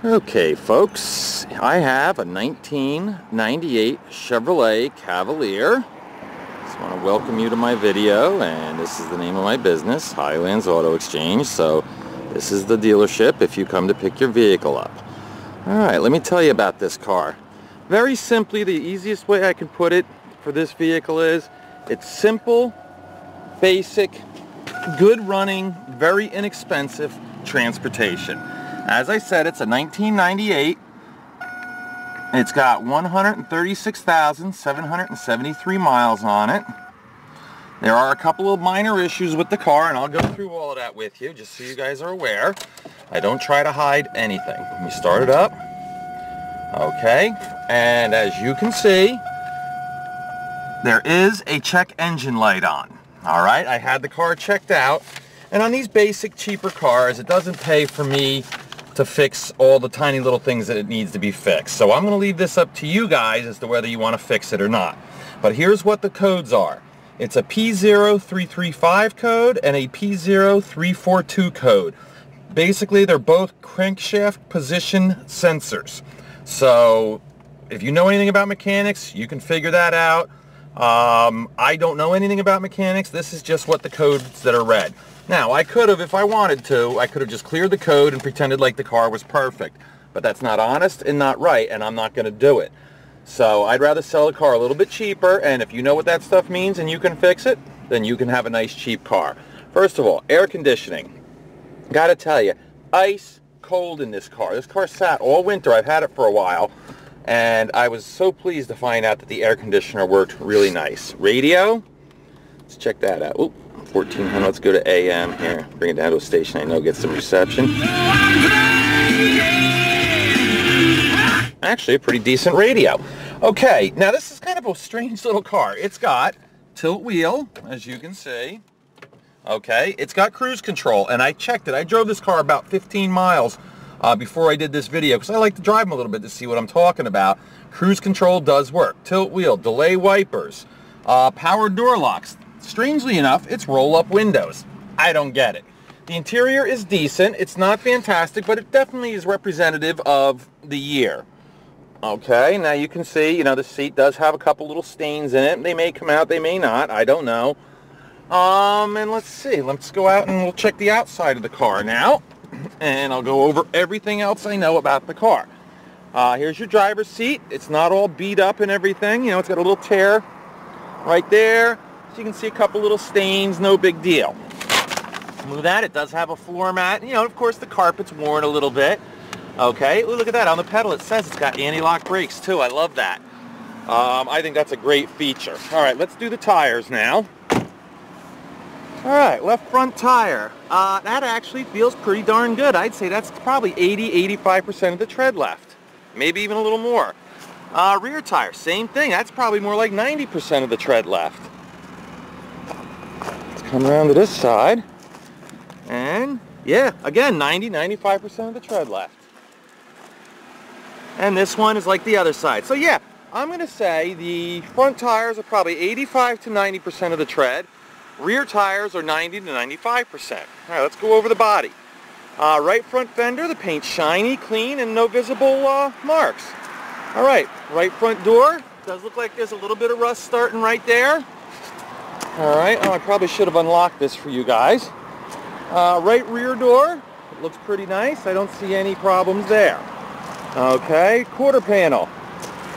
Okay folks, I have a 1998 Chevrolet Cavalier. Just want to welcome you to my video, and this is the name of my business, Highlands Auto Exchange. So this is the dealership if you come to pick your vehicle up. Alright, let me tell you about this car. Very simply, the easiest way I can put it for this vehicle is, it's simple, basic, good running, very inexpensive transportation. As I said, it's a 1998. It's got 136,773 miles on it. There are a couple of minor issues with the car, and I'll go through all of that with you, just so you guys are aware. I don't try to hide anything. Let me start it up. Okay, and as you can see, there is a check engine light on. Alright, I had the car checked out, and on these basic, cheaper cars, it doesn't pay for me to fix all the tiny little things that it needs to be fixed. So I'm going to leave this up to you guys as to whether you want to fix it or not. But here's what the codes are. It's a P0335 code and a P0342 code. Basically, they're both crankshaft position sensors. So if you know anything about mechanics, you can figure that out. I don't know anything about mechanics. This is just what the codes that are read. Now, I could have, if I wanted to, I could have just cleared the code and pretended like the car was perfect. But that's not honest and not right, and I'm not going to do it. So I'd rather sell the car a little bit cheaper, and if you know what that stuff means and you can fix it, then you can have a nice cheap car. First of all, air conditioning. Gotta tell you, ice cold in this car. This car sat all winter. I've had it for a while, and I was so pleased to find out that the air conditioner worked really nice. Radio, let's check that out. Ooh. 1400, let's go to AM here, bring it down to a station I know gets some reception. Actually a pretty decent radio. Okay, now this is kind of a strange little car. It's got tilt wheel, as you can see. Okay, it's got cruise control, and I checked it. I drove this car about 15 miles before I did this video, because I like to drive them a little bit to see what I'm talking about. Cruise control does work. Tilt wheel, delay wipers, power door locks. Strangely enough, it's roll-up windows. I don't get it. The interior is decent. It's not fantastic, but it definitely is representative of the year. Okay, now you can see, the seat does have a couple little stains in it. They may come out, they may not. I don't know. And let's see. Let's go out and we'll check the outside of the car now. And I'll go over everything else I know about the car. Here's your driver's seat. It's not all beat up and everything. It's got a little tear right there. So you can see a couple little stains, no big deal. Move that, it does have a floor mat. Of course the carpet's worn a little bit. Okay, look at that, on the pedal it says it's got anti-lock brakes too. I love that. I think that's a great feature. Alright, let's do the tires now. Alright, left front tire. That actually feels pretty darn good. I'd say that's probably 80-85% of the tread left. Maybe even a little more. Rear tire, same thing. That's probably more like 90% of the tread left. Come around to this side, and yeah, again, 90-95% of the tread left. And this one is like the other side. So yeah, I'm going to say the front tires are probably 85-90% of the tread. Rear tires are 90-95%. All right, let's go over the body. Right front fender, the paint's shiny, clean, and no visible marks. All right, right front door, does look like there's a little bit of rust starting right there. Alright, I probably should have unlocked this for you guys. Right rear door, it looks pretty nice. I don't see any problems there. Okay, quarter panel.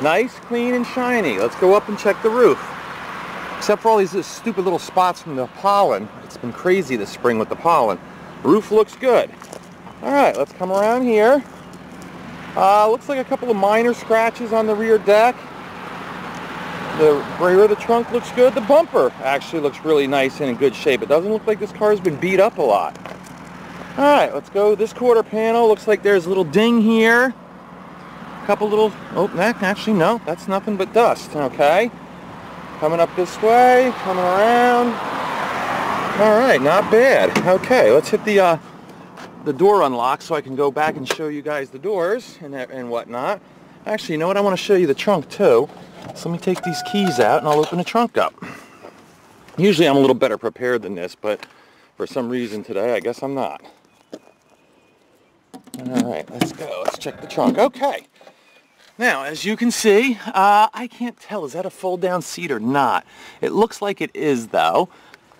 Nice, clean, and shiny. Let's go up and check the roof. Except for all these stupid little spots from the pollen. It's been crazy this spring with the pollen. Roof looks good. Alright, let's come around here. Looks like a couple of minor scratches on the rear deck. The rear of the trunk looks good. The bumper actually looks really nice and in good shape. It doesn't look like this car's been beat up a lot. Alright, let's go. This quarter panel looks like there's a little ding here. A couple little... Oh, actually, no. That's nothing but dust. Okay. Coming up this way. Coming around. Alright, not bad. Okay, let's hit the door unlock so I can go back and show you guys the doors and whatnot. Actually, you know what? I want to show you the trunk, too. So let me take these keys out and I'll open the trunk up. Usually I'm a little better prepared than this, but for some reason today I guess I'm not. All right, let's go. Let's check the trunk. Okay. Now, as you can see, I can't tell, is that a fold-down seat or not? It looks like it is, though.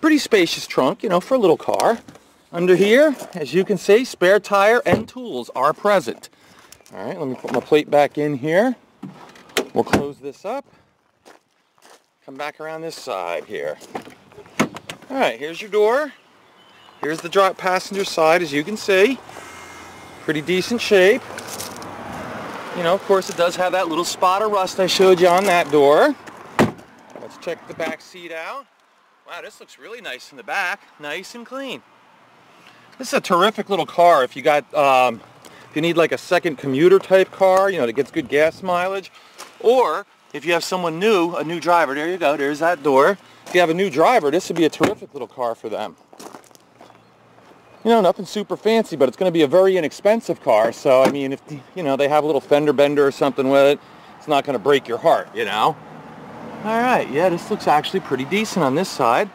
Pretty spacious trunk, you know, for a little car. Under here, as you can see, spare tire and tools are present. All right, let me put my plate back in here. We'll close this up. Come back around this side here. All right, here's your door. Here's the passenger side, as you can see. Pretty decent shape. You know, of course, it does have that little spot of rust I showed you on that door. Let's check the back seat out. Wow, this looks really nice in the back. Nice and clean. This is a terrific little car if you got, if you need like a second commuter type car, you know, that gets good gas mileage. Or if you have someone new, a new driver, there you go, there's that door. If you have a new driver, this would be a terrific little car for them. You know, nothing super fancy, but it's going to be a very inexpensive car. So, I mean, if, you know, they have a little fender bender or something with it, it's not going to break your heart, you know. All right, yeah, this looks actually pretty decent on this side.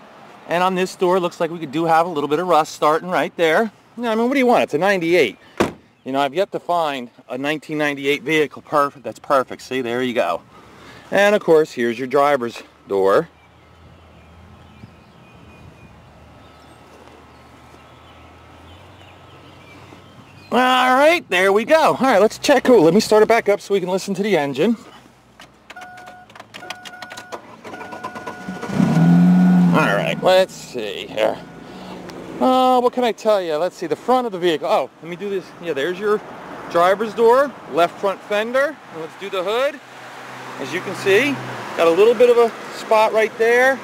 And on this door, looks like we do have a little bit of rust starting right there. Yeah, I mean, what do you want? It's a 98. You know, I've yet to find a 1998 vehicle that's perfect. See, there you go. And, of course, here's your driver's door. All right, there we go. All right, let's check. Oh, let me start it back up so we can listen to the engine. All right, let's see here. What can I tell you? Let's see, the front of the vehicle. Oh, let me do this. Yeah, there's your driver's door, left front fender. And let's do the hood. As you can see, got a little bit of a spot right there.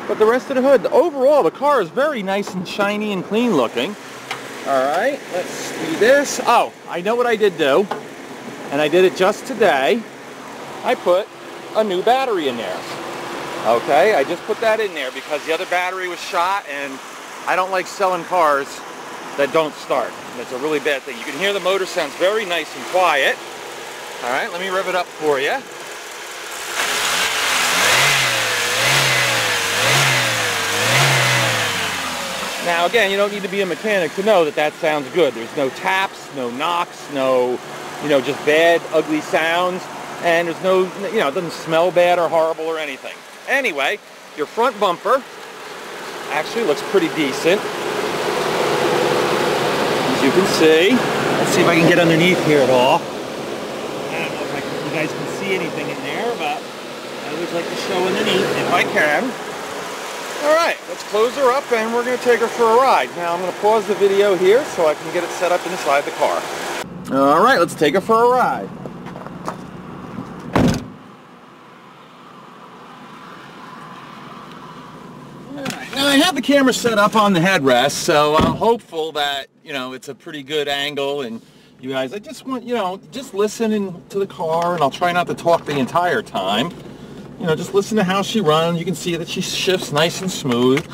But the rest of the hood, overall, the car is very nice and shiny and clean looking. All right, let's do this. Oh, I know what I did do, and I did it just today. I put a new battery in there. Okay, I just put that in there because the other battery was shot, and I don't like selling cars that don't start. That's a really bad thing. You can hear the motor sounds very nice and quiet. All right, let me rev it up for you. Now again, you don't need to be a mechanic to know that that sounds good. There's no taps, no knocks, no, you know, just bad, ugly sounds. And there's no, you know, it doesn't smell bad or horrible or anything. Anyway, your front bumper actually looks pretty decent. As you can see. Let's see if I can get underneath here at all. I don't know if you guys can see anything in there, but I always like to show underneath if I can. All right, let's close her up and we're going to take her for a ride. Now I'm going to pause the video here so I can get it set up inside the car. All right, let's take her for a ride. All right, now I have the camera set up on the headrest, so I'm hopeful that, you know, it's a pretty good angle and you guys, I just want, you know, just listen to the car, and I'll try not to talk the entire time. You know, just listen to how she runs. You can see that she shifts nice and smooth.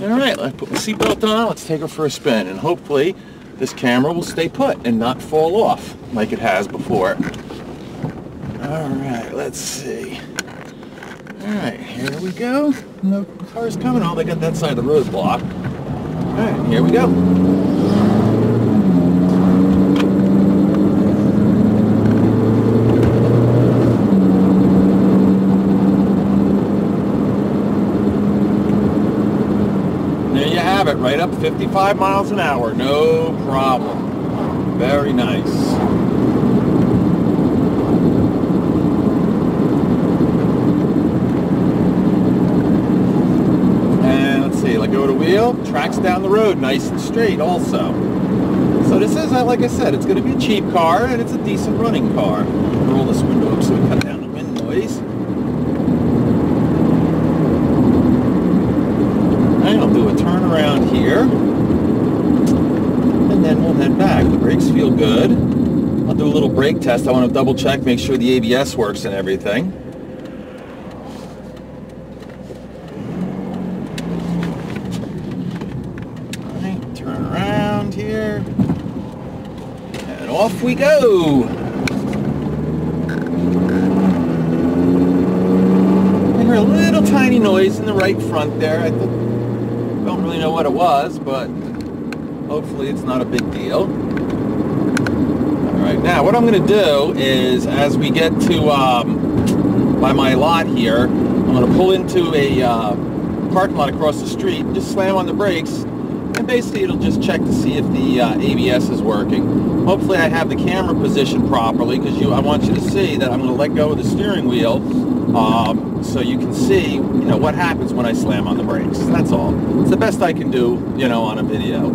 All right, let's put the seatbelt on. Let's take her for a spin, and hopefully this camera will stay put and not fall off like it has before. All right, let's see. All right, here we go. No cars coming. Oh, they got that side of the road blocked. All right, here we go. Right up 55 miles an hour, no problem. Very nice. And let's see, let go of the wheel, tracks down the road nice and straight also. So this is, like I said, it's going to be a cheap car and it's a decent running car. Roll this window up so we cut down the wind noise. I'll do a turn around here, and then we'll head back. The brakes feel good. I'll do a little brake test. I want to double check, make sure the ABS works and everything. All right, turn around here, and off we go. I hear a little tiny noise in the right front there. I don't really know what it was, but hopefully it's not a big deal. Now what I'm going to do is, as we get to by my lot here, I'm going to pull into a parking lot across the street and just slam on the brakes, and basically it'll just check to see if the ABS is working. Hopefully I have the camera positioned properly, because I want you to see that I'm going to let go of the steering wheel, so you can see, what happens when I slam on the brakes. That's all. It's the best I can do, on a video.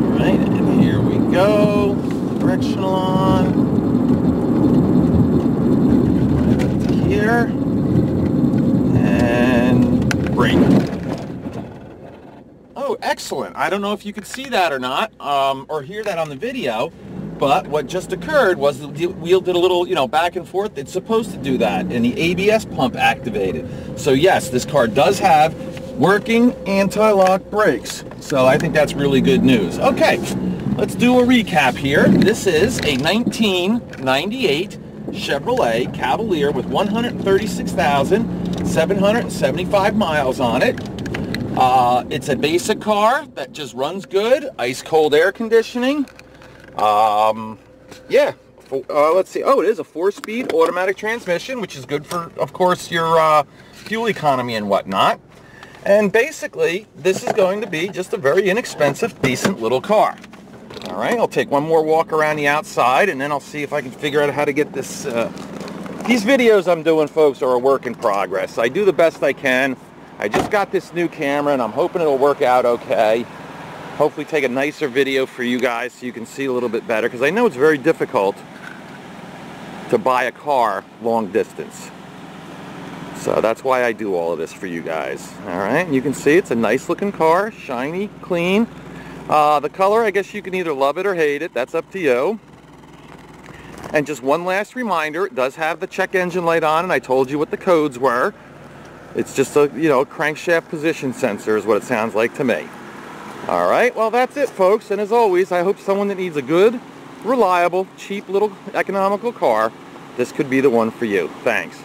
All right, and here we go. Directional on. Right here. And brake. Oh, excellent. I don't know if you could see that or not, or hear that on the video, but what just occurred was the wheel did a little, back and forth. It's supposed to do that, and the ABS pump activated. So yes, this car does have working anti-lock brakes. So I think that's really good news. Okay, let's do a recap here. This is a 1998 Chevrolet Cavalier with 136,775 miles on it. It's a basic car that just runs good, ice cold air conditioning. Yeah, let's see. Oh, it is a 4-speed automatic transmission, which is good for, of course, your fuel economy and whatnot. And basically, this is going to be just a very inexpensive, decent little car. All right, I'll take one more walk around the outside, and then I'll see if I can figure out how to get this. These videos I'm doing, folks, are a work in progress. I do the best I can. I just got this new camera, and I'm hoping it'll work out okay. Hopefully take a nicer video for you guys so you can see a little bit better, because I know it's very difficult to buy a car long distance. So that's why I do all of this for you guys. All right, and you can see it's a nice looking car, shiny, clean. The color, I guess you can either love it or hate it. That's up to you. And just one last reminder, it does have the check engine light on, and I told you what the codes were. It's just a, crankshaft position sensor is what it sounds like to me. All right, well, that's it, folks. And as always, I hope someone that needs a good, reliable, cheap little economical car, this could be the one for you. Thanks.